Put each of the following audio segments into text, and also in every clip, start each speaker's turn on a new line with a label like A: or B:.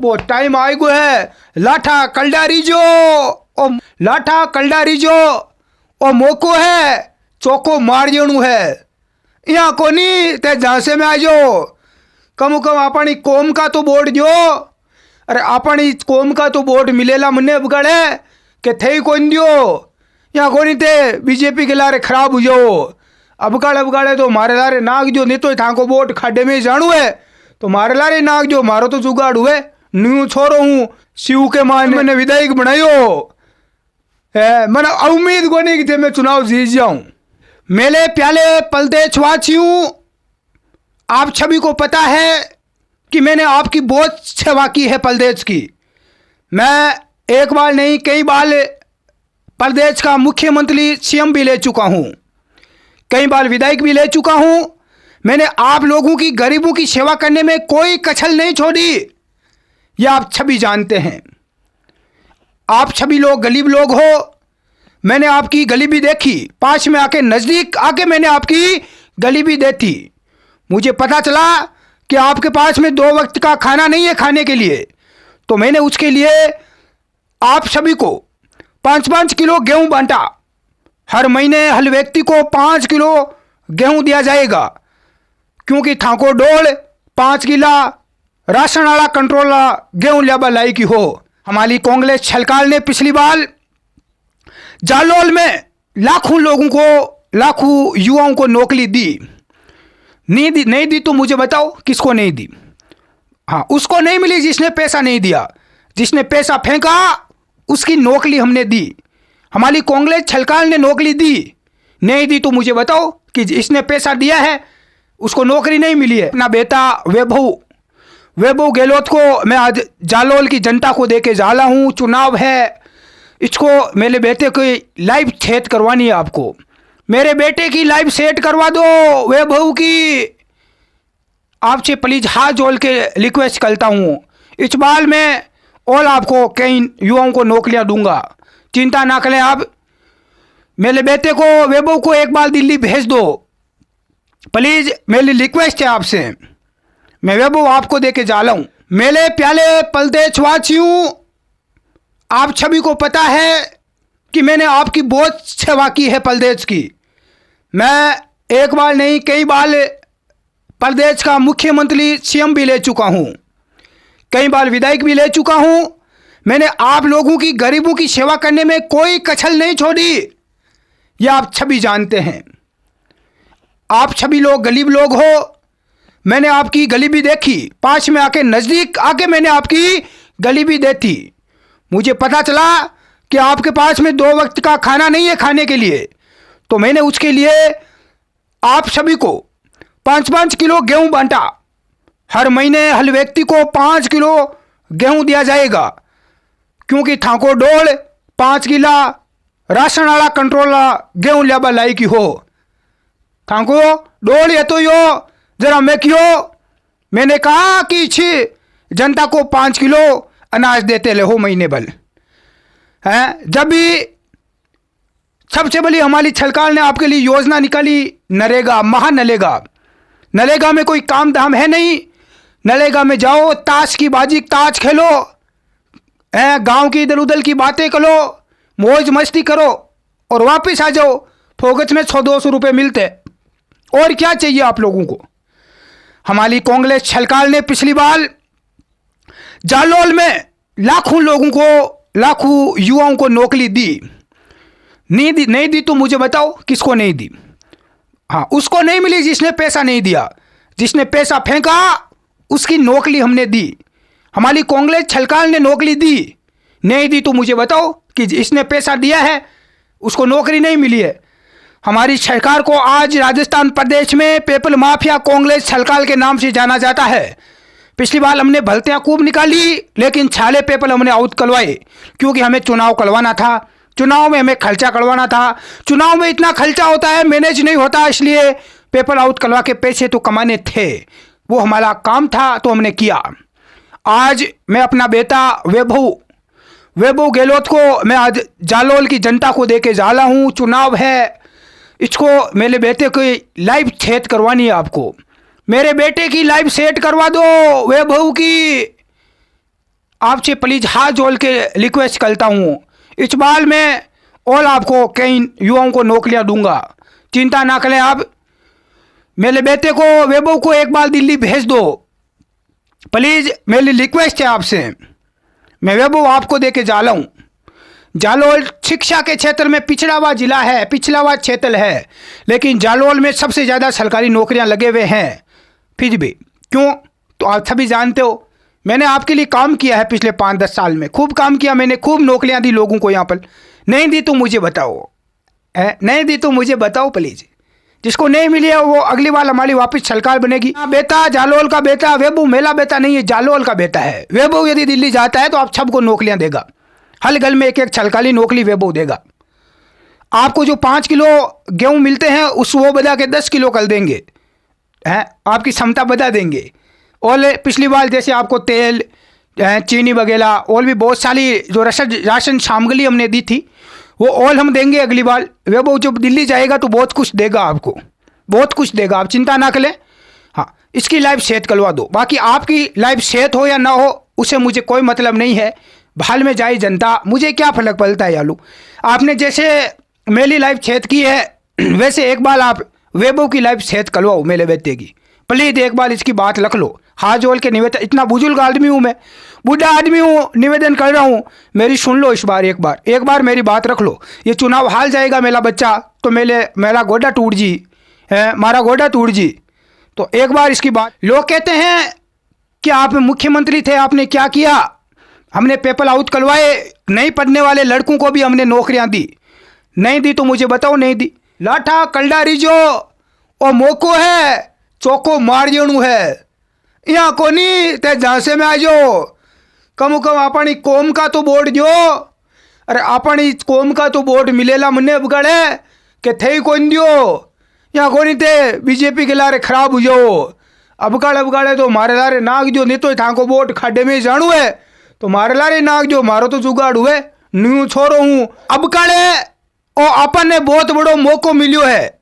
A: वो time I गो है लाठा कलडारी जो ओ लाठा कलडारी जो ओ मोको है चौको मार जेणु है यहाँ कोनी ते झांसे में आ जाओ कम अपनी कौम का तो वोट दो। अरे अपनी कौम का तो वोट मिलेला मने बगड़े के थे कौन दियो यहाँ कोनी ते बीजेपी के लारे खराब हो जाओ अबगाड़े तो मारे लारे नाग जो नहीं तो था को वोट खाडे में जानू है तो मारे लारे नाग जो मारो तो जुगाड़ हुए न्यू छोरो हूँ शिव के मान मैंने विधायक बनायो है मैंने उम्मीद को नहीं कि थे मैं चुनाव जीत जाऊं। मेरे प्याले पलदेशवासियों आप सभी को पता है कि मैंने आपकी बहुत सेवा की है प्रदेश की। मैं एक बार नहीं कई बार प्रदेश का मुख्यमंत्री सीएम भी ले चुका हूं, कई बार विधायक भी ले चुका हूं। मैंने आप लोगों की गरीबों की सेवा करने में कोई कछल नहीं छोड़ी, यह आप सभी जानते हैं। आप सभी लोग गरीब लोग हो, मैंने आपकी गरीबी देखी, पास में आके नज़दीक आके मैंने आपकी गरीबी देखी। मुझे पता चला कि आपके पास में 2 वक्त का खाना नहीं है खाने के लिए, तो मैंने उसके लिए आप सभी को 5-5 किलो गेहूं बांटा। हर महीने हर व्यक्ति को 5 किलो गेहूं दिया जाएगा, क्योंकि थाको डोल 5 किला राशन वाला कंट्रोल गेहूं लिया लाई की हो। हमारी कांग्रेस सरकार ने पिछली बार जालोल में लाखों लोगों को, लाखों युवाओं को नौकरी दी। नहीं दी तो मुझे बताओ किसको नहीं दी? हाँ, उसको नहीं मिली जिसने पैसा नहीं दिया, जिसने पैसा फेंका उसकी नौकरी हमने दी। हमारी कांग्रेस सरकार ने नौकरी दी। नहीं दी तो मुझे बताओ कि जिसने पैसा दिया है उसको नौकरी नहीं मिली है। अपना बेटा वैभव गहलोत को मैं आज जालोल की जनता को देके जाला हूँ। चुनाव है, इसको मेरे बेटे की लाइफ सेट करवानी है। आपको मेरे बेटे की लाइफ सेट करवा दो वैभव की। आपसे प्लीज हाथ जोड़ के रिक्वेस्ट करता हूँ, इस बार मैं और आपको कई युवाओं को नौकरियां दूंगा, चिंता ना करें आप। मेरे बेटे को वैभव को एक बार दिल्ली भेज दो प्लीज, मेरी रिक्वेस्ट है आपसे। मैं वैभव आपको देके जा रहा हूं। मेरे प्याले प्रदेशवासियों आप सभी को पता है कि मैंने आपकी बहुत सेवा की है प्रदेश की। मैं एक बार नहीं कई बार प्रदेश का मुख्यमंत्री सीएम भी ले चुका हूं, कई बार विधायक भी ले चुका हूं। मैंने आप लोगों की गरीबों की सेवा करने में कोई कछल नहीं छोड़ी, यह आप सभी जानते हैं। आप सभी लोग गरीब लोग हो, मैंने आपकी गरीबी देखी, पास में आके नज़दीक आके मैंने आपकी गरीबी देखी। मुझे पता चला कि आपके पास में 2 वक्त का खाना नहीं है खाने के लिए, तो मैंने उसके लिए आप सभी को 5-5 किलो गेहूं बांटा। हर महीने हर व्यक्ति को 5 किलो गेहूं दिया जाएगा, क्योंकि थाको डोल 5 किला राशन वाला कंट्रोल गेहूं लिया लाई की हो। थाको डोल ये तो यो जरा मैं क्यों मैंने कहा कि छी जनता को 5 किलो अनाज देते ले हो महीने भर है। जब भी सबसे बड़ी हमारी सरकार ने आपके लिए योजना निकाली नरेगा, नरेगा में कोई काम धाम है नहीं। नरेगा में जाओ, ताश की बाजी, ताश खेलो, गांव की इधर उधर की बातें करो, मौज मस्ती करो और वापस आ जाओ। फोकस में 100-200 रुपये मिलते, और क्या चाहिए आप लोगों को? हमारी कांग्रेस सरकार ने पिछली बार जालोल में लाखों लोगों को, लाखों युवाओं को नौकरी दी। नहीं दी तो मुझे बताओ किसको नहीं दी? हाँ, उसको नहीं मिली जिसने पैसा नहीं दिया, जिसने पैसा फेंका उसकी नौकरी हमने दी। हमारी कांग्रेस सरकार ने नौकरी दी। नहीं दी तो मुझे बताओ कि जिसने पैसा दिया है उसको नौकरी नहीं मिली है। हमारी सरकार को आज राजस्थान प्रदेश में पेपल माफिया कांग्रेस सरकार के नाम से जाना जाता है। पिछली बार हमने भलतियाँ खूब निकाली, लेकिन छाले पेपल हमने आउट करवाए, क्योंकि हमें चुनाव करवाना था। चुनाव में हमें खर्चा करवाना था। चुनाव में इतना खर्चा होता है, मैनेज नहीं होता, इसलिए पेपर आउट करवा के पैसे तो कमाने थे, वो हमारा काम था तो हमने किया। आज मैं अपना बेटा वैभव गहलोत को मैं आज जालोल की जनता को देके जा रहा हूँ। चुनाव है, इसको मेरे बेटे की लाइफ सेट करवानी है। आपको मेरे बेटे की लाइफ सेट करवा दो वैभव की। आपसे प्लीज हाथ जोड़ के रिक्वेस्ट करता हूँ, इस बार मैं और आपको कई युवाओं को नौकरियां दूंगा, चिंता ना करें आप। मेरे बेटे को वैभव को एक बार दिल्ली भेज दो प्लीज, मेरी रिक्वेस्ट है आपसे। मैं वैभव आपको दे के जा रहा हूँ। जालोल शिक्षा के क्षेत्र में पिछड़ा हुआ जिला है, पिछड़ा हुआ क्षेत्र है, लेकिन जालोल में सबसे ज़्यादा सरकारी नौकरियां लगे हुए हैं। फिर भी क्यों, तो आप सभी जानते हो मैंने आपके लिए काम किया है पिछले 5-10 साल में, खूब काम किया मैंने, खूब नौकरियां दी लोगों को। यहाँ पर नहीं दी तो मुझे बताओ, नहीं दी तो मुझे बताओ प्लीज़। जिसको नहीं मिली है वो अगली बार हमारी वापस सरकार बनेगी। बेटा जालोल का बेटा वैभव मेरा बेटा नहीं है, जालोल का बेटा है। वैभव यदि दिल्ली जाता है तो आप सबको नौकरियां देगा, हर घर में एक एक सरकारी नौकरी वैभव देगा। आपको जो 5 किलो गेहूं मिलते हैं उस वो बजा के 10 किलो कर देंगे, हैं, आपकी क्षमता बता देंगे। और पिछली बार जैसे आपको तेल चीनी वगैरह और भी बहुत सारी जो राशन सामग्री हमने दी थी वो और हम देंगे अगली बार। वैभव जब दिल्ली जाएगा तो बहुत कुछ देगा आपको, बहुत कुछ देगा, आप चिंता ना करें। हाँ, इसकी लाइफ सेट करवा दो, बाकी आपकी लाइफ सेट हो या ना हो उसे मुझे कोई मतलब नहीं है। भाल में जाए जनता, मुझे क्या फर्क पड़ता है यालू। आपने जैसे मेरी लाइफ सेट की है वैसे एक बार आप वैभव की लाइफ सेट करवाओ मेरे बेटे की, प्लीज एक बार इसकी बात रख लो। हाथ जोड़ के निवेदन, इतना बुजुर्ग आदमी हूँ मैं, बूढ़ा आदमी हूँ, निवेदन कर रहा हूँ, मेरी सुन लो इस बार, एक बार मेरी बात रख लो। ये चुनाव हाल जाएगा मेरा बच्चा तो मेरा गोडा टूट जी है, मारा गोडा टूट जी। तो एक बार इसकी बात। लोग कहते हैं कि आप मुख्यमंत्री थे, आपने क्या किया, हमने पेपर आउट करवाए, नहीं पढ़ने वाले लड़कों को भी हमने नौकरियां दी, नहीं दी तो मुझे बताओ नहीं दी। लाठा कलडारी जो ओ मोको है चौको मार जेणु है, यहाँ कोनी ते झांसे में आ जाओ। कम अपनी कौम का तो वोट दो, अरे अपनी कौम का तो वोट मिलेला मने बगड़े के थे कौन दियो, यहाँ कोनी ते बीजेपी के लारे खराब हो जाओ। अबगाड़े तो मारे लारे नाग जो, नहीं तो था को वोट खाडे में जानू है तो मारे लारे नाग जो, मारो तो जुगाड़ हुए न्यू छोरो हूँ। अबगाड़े और अपन ने बहुत बड़ो मौको मिलियो है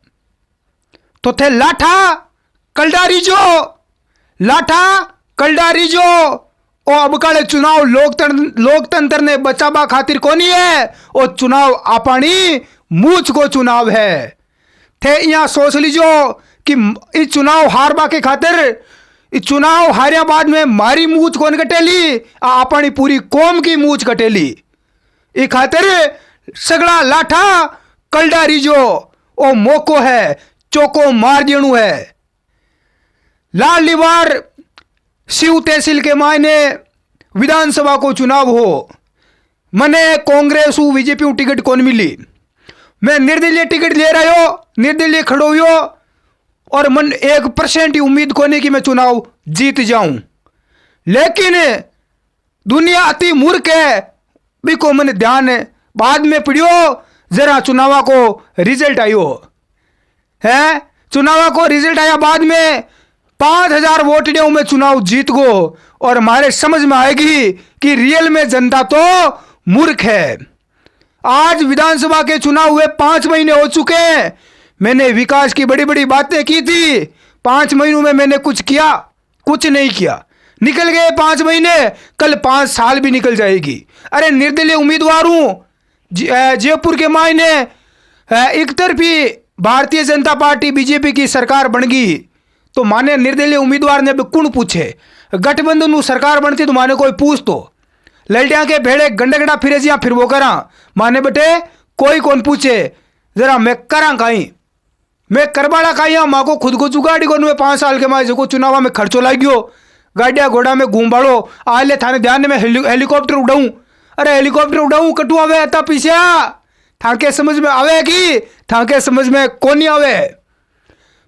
A: तो थे लाठा कलडारी जो, लाठा कलडारी जो। ओ अबकाड़े चुनाव लोकतंत्र ने बचावा खातिर कोनी है, ओ चुनाव अपनी मूछ को चुनाव है। थे यहाँ सोच लीजो कि इस चुनाव हारबा के खातिर, इस चुनाव हारिया बाद में मारी मूछ कौन कटेली, अपनी पूरी कौम की मूछ कटेली। इस खातिर सगड़ा लाठा कलडारी जो ओ मोको है चौको मार जेणु है। लाल लिवार शिव तहसील के मायने विधानसभा को चुनाव हो, मने कांग्रेस बीजेपी टिकट कौन मिली, मैं निर्दलीय टिकट ले रहा हो, निर्दलीय खड़ो हो और मन 1% ही उम्मीद कोने की मैं चुनाव जीत जाऊं। लेकिन दुनिया अति मूर्ख है, बिको मन ध्यान बाद में पड़ियो, जरा चुनाव को रिजल्ट आयो है, चुनाव को रिजल्ट आया बाद में 5000 वोट दे मैं चुनाव जीत गो और हमारे समझ में आएगी कि रियल में जनता तो मूर्ख है। आज विधानसभा के चुनाव हुए 5 महीने हो चुके हैं, मैंने विकास की बड़ी बड़ी बातें की थी, 5 महीनों में मैंने कुछ किया, कुछ नहीं किया। निकल गए 5 महीने, कल 5 साल भी निकल जाएगी। अरे निर्दलीय उम्मीदवार हूं, जयपुर के मायने एक तरफी भारतीय जनता पार्टी बीजेपी की सरकार बन गई तो माने निर्दलीय उम्मीदवार ने कौन पूछे, गठबंधन सरकार बनती तो माने कोई पूछ तो, लड़िया के भेड़े गंडगड़ा फिरे जिया फिर वो करा, माने बेटे कोई कौन पूछे, जरा मैं करा कहीं, मैं करबाड़ा कहीं, माँ को खुद को जुगाड़ी को 5 साल के माँ जो चुनाव में खर्चो लाग गयो, गाड़िया घोड़ा में घूम बाड़ो, आले थाने ध्यान में हेलीकॉप्टर उड़ाऊं, अरे हेलीकॉप्टर उड़ाऊं कटू आवे अता पीछे थाके समझ में आवेगी, थाके समझ में कौन नहीं आवे।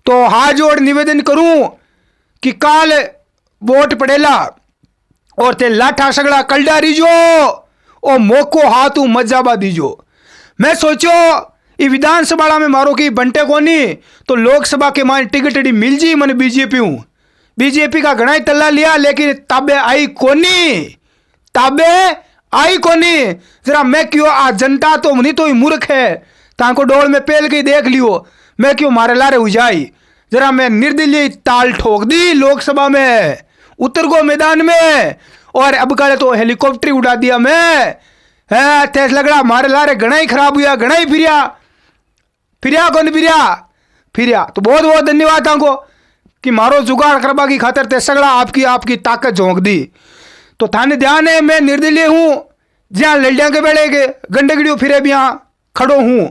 A: तो हाथ जोड़ निवेदन करूं कि काल वोट पड़ेला और ते लाठा सगड़ा कलडारी जो ओ मोको हाथ मजाबा दीजो। मैं सोचो ये विधानसभा में मारो की बंटे कोनी तो लोकसभा के मान टिकट मिल जी मन बीजेपी हूं, बीजेपी का घना ही तल्ला लिया लेकिन ताबे आई कोनी, ताबे आई कोनी। जरा मैं क्यों आ जनता तो नहीं तो ही मूर्ख है, ताको डोल में पेल के देख लियो, मैं क्यों मारे लारे उजाई। जरा मैं निर्दलीय ताल ठोक दी लोकसभा में, उतर गो मैदान में और अब कल तो हेलीकॉप्टर उड़ा दिया मैं है तेज लगड़ा मारे लारे घना ही खराब हुआ घना ही फिरिया कौन फिरिया तो बहुत बहुत धन्यवाद आपको कि मारो जुगाड़ करवा की खातर ते सगड़ा आपकी ताकत झोंक दी। तो थाने ध्यान है मैं निर्दलीय हूं जहां लड़िया के बेड़े के गंडगड़ियों फिरे भी यहां खड़ो हूं,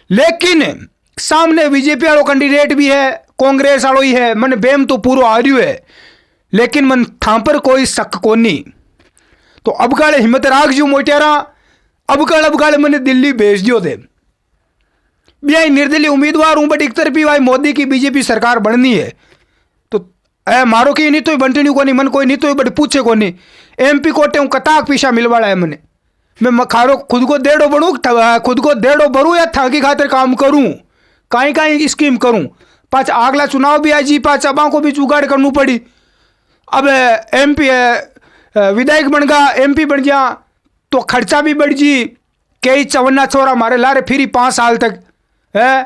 A: लेकिन सामने बीजेपी वालों कैंडिडेट भी है कांग्रेस वालों ही है मन बेम तो पूरा आ रही है, लेकिन मन था पर कोई शक कोनी। तो अब काले हिम्मत राख जो मोटियारा अब काले मैंने दिल्ली भेज दियो दे बिया निर्दलीय उम्मीदवार हूं बट एक तरफी भाई मोदी की बीजेपी सरकार बननी है तो मारो की नहीं तो बंटनी को नहीं मन कोई नहीं तो बट पूछे को नहीं एमपी कोटे हूं कताक पीछा मिलवाड़ा है मैंने मैं खारो खुद को डेढ़ो बढ़ू खुद को डेढ़ो भरू या था की खातिर काम करूं कहीं स्कीम करूं पाँच अगला चुनाव भी आई जी पाँच अबा को भी जुगाड़ करनी पड़ी। अब एमपी विधायक बन गया एमपी बन गया तो खर्चा भी बढ़ जी कई चवन्ना छोरा मारे लारे फिर 5 साल तक है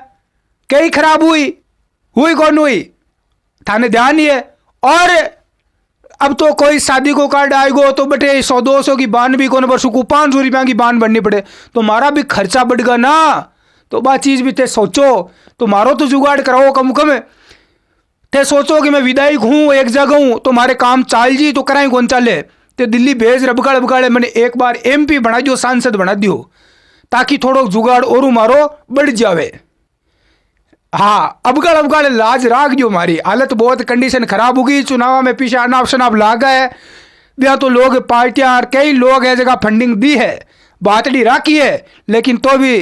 A: कई खराब हुई कौन हुई थाने ध्यान ही है। और अब तो कोई शादी को कार्ड आएगो तो बटे 100-200 की बान भी कौन वर्ष को 500 रुपया की बान भरनी पड़े तो मारा भी खर्चा बढ़ गया ना तो बात चीज भी थे सोचो तो मारो तो जुगाड़ कराओ कम कम थे सोचो कि मैं विधायक हूं एक जगह हूं तो मारे काम चाल जी तो कराई कौन चाले ते दिल्ली भेज रबगाड़े मैंने एक बार एमपी बना दियो सांसद बना दियो ताकि थोड़ो जुगाड़ और मारो बढ़ जावे। हाँ अबगाड़ लाज राख दियो मारी हालत बहुत कंडीशन खराब होगी चुनाव में पीछे अनाप शनाप लागा है बिया तो लोग पार्टियां और कई लोग है जगह फंडिंग दी है बातड़ी राखी है लेकिन तो भी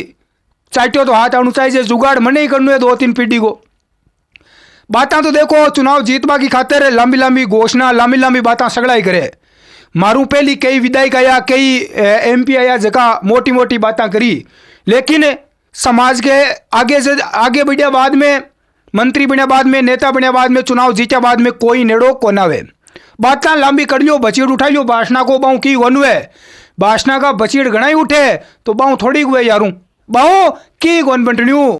A: चाटियो तो हाथ आनु चाहिए जुगाड़ मने ही करना है 2-3 पीढ़ी को बातें तो देखो चुनाव जीतवा की खातिर लंबी लंबी घोषणा लंबी लंबी बातें सगड़ा ही करे मारू पहली कई विधायक आया कई एमपी आया जगह मोटी मोटी बातें करी लेकिन समाज के आगे से आगे बढ़िया बाद में मंत्री बने बाद में नेता बने बाद में चुनाव जीत्या बाद में कोई नेड़ो को नावे बातें लंबी कर लियो बचीड़ उठा लियो बासना को बाऊ की वन हुए बासना का बचीड़ घना ही उठे तो बाऊ थोड़ी हुए यारू बाऊ की कौन बंटन्यू।